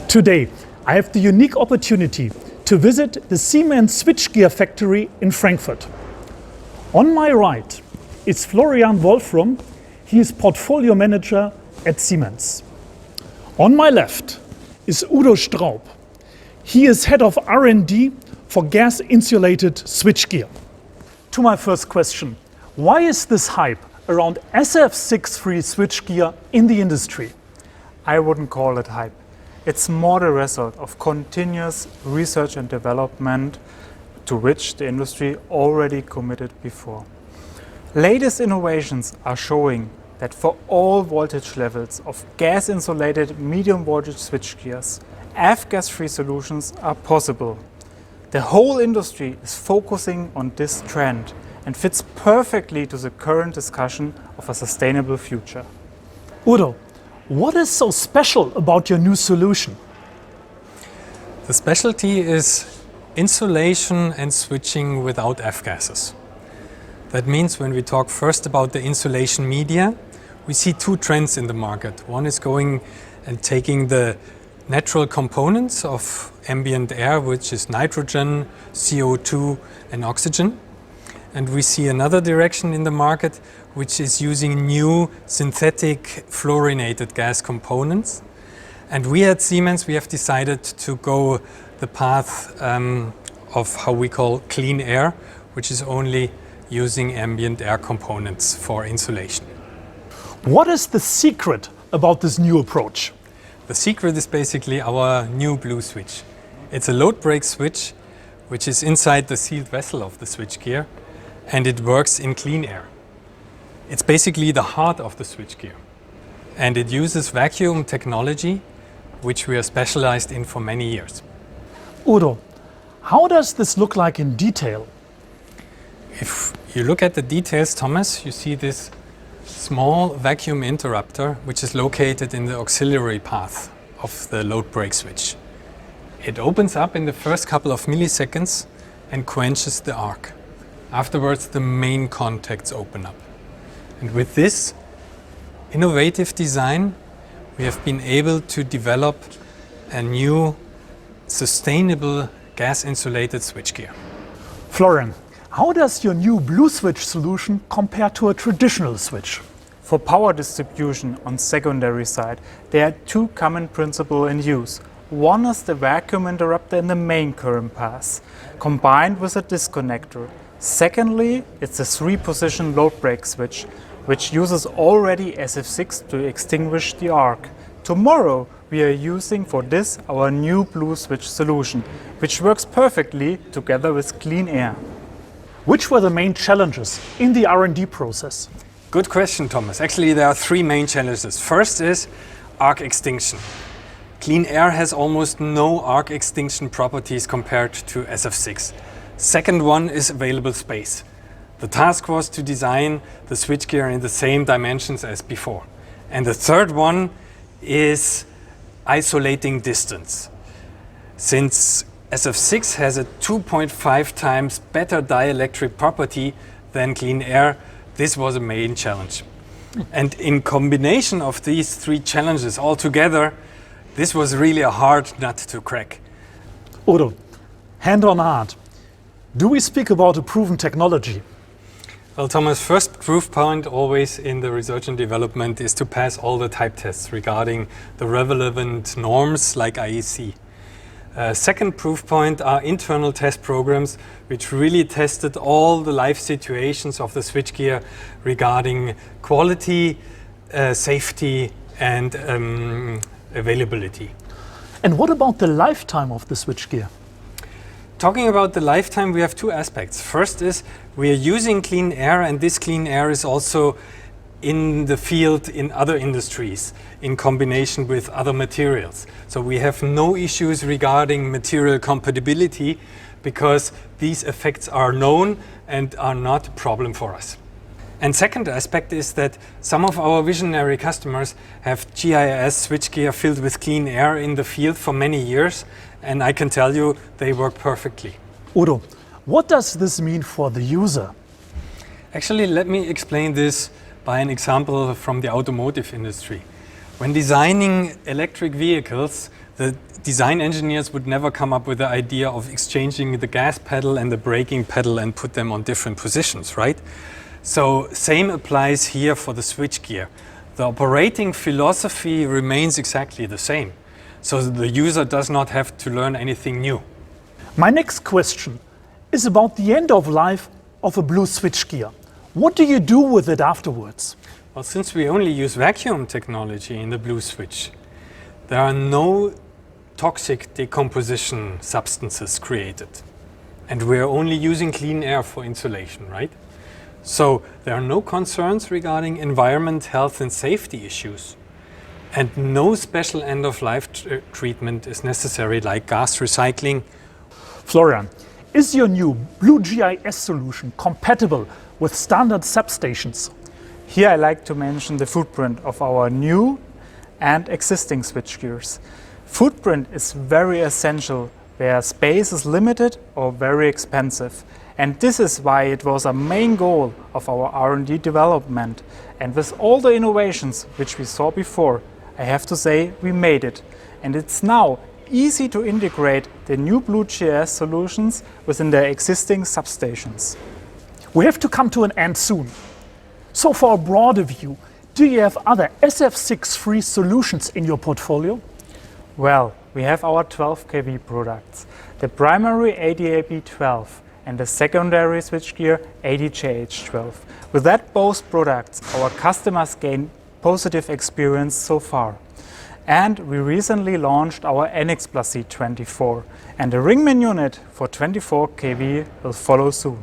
Today, I have the unique opportunity to visit the Siemens Switchgear factory in Frankfurt. On my right is Florian Wolfrum. He is portfolio manager at Siemens. On my left is Straub. He is head of R&D for gas-insulated switchgear. To my first question, why is this hype around SF6-free switchgear in the industry? I wouldn't call it hype. It's more the result of continuous research and development to which the industry already committed before. Latest innovations are showing that for all voltage levels of gas-insulated medium voltage switchgears, F-gas-free solutions are possible. The whole industry is focusing on this trend and fits perfectly to the current discussion of a sustainable future. Udo, what is so special about your new solution? The specialty is insulation and switching without F-gases. That means when we talk first about the insulation media, we see two trends in the market. One is going and taking the natural components of ambient air, which is nitrogen, CO2 and oxygen. And we see another direction in the market, which is using new synthetic fluorinated gas components. And we at Siemens, we have decided to go the path of how we call clean air, which is only using ambient air components for insulation. What is the secret about this new approach? The secret is basically our new blue switch. It's a load break switch, which is inside the sealed vessel of the switchgear, and it works in clean air. It's basically the heart of the switchgear. And it uses vacuum technology, which we are specialized in for many years. Udo, how does this look like in detail? If you look at the details, Thomas, you see this small vacuum interrupter, which is located in the auxiliary path of the load break switch. It opens up in the first couple of milliseconds and quenches the arc. Afterwards, the main contacts open up. And with this innovative design, we have been able to develop a new sustainable gas-insulated switchgear. Florian, how does your new blue switch solution compare to a traditional switch? For power distribution on secondary side, there are two common principles in use. One is the vacuum interrupter in the main current path, combined with a disconnector. Secondly, it's a three-position load break switch, which uses already SF6 to extinguish the arc. Tomorrow, we are using for this our new blue switch solution, which works perfectly together with clean air. Which were the main challenges in the R&D process? Good question, Thomas. Actually, there are three main challenges. First is arc extinction. Clean air has almost no arc extinction properties compared to SF6. Second one is available space. The task was to design the switchgear in the same dimensions as before. And the third one is isolating distance. Since SF6 has a 2.5 times better dielectric property than clean air, this was a main challenge. And in combination of these three challenges all together, this was really a hard nut to crack. Udo, hand on heart, do we speak about a proven technology? Well, Thomas, first proof point always in the research and development is to pass all the type tests regarding the relevant norms like IEC. Second proof point are internal test programs which really tested all the life situations of the switchgear regarding quality, safety and availability. And what about the lifetime of the switchgear? Talking about the lifetime, we have two aspects. First is we are using clean air, and this clean air is also in the field in other industries in combination with other materials. So we have no issues regarding material compatibility because these effects are known and are not a problem for us. And second aspect is that some of our visionary customers have GIS switchgear filled with clean air in the field for many years, and I can tell you they work perfectly. Udo, what does this mean for the user? Actually, let me explain this by an example from the automotive industry. When designing electric vehicles, The design engineers would never come up with the idea of exchanging the gas pedal and the braking pedal and put them on different positions, right? So same applies here for the switchgear. The operating philosophy remains exactly the same. So the user does not have to learn anything new. My next question is about the end of life of a blue switchgear. What do you do with it afterwards? Well, since we only use vacuum technology in the blue switch, there are no toxic decomposition substances created. And we're only using clean air for insulation, right? So there are no concerns regarding environment, health and safety issues. And no special end-of-life treatment is necessary, like gas recycling. Florian, is your new Blue GIS solution compatible with standard substations? Here I like to mention the footprint of our new and existing switchgears. Footprint is very essential where space is limited or very expensive. And this is why it was a main goal of our R&D development. And with all the innovations which we saw before, I have to say we made it. And it's now easy to integrate the new Blue GIS solutions within the existing substations. We have to come to an end soon. So for a broader view, do you have other SF6-free solutions in your portfolio? Well, we have our 12 kV products, the primary 80AB12 and the secondary switchgear 80JH12. With that both products, our customers gain positive experience so far. And we recently launched our NX Plus C24, and the Ringman unit for 24 kV will follow soon.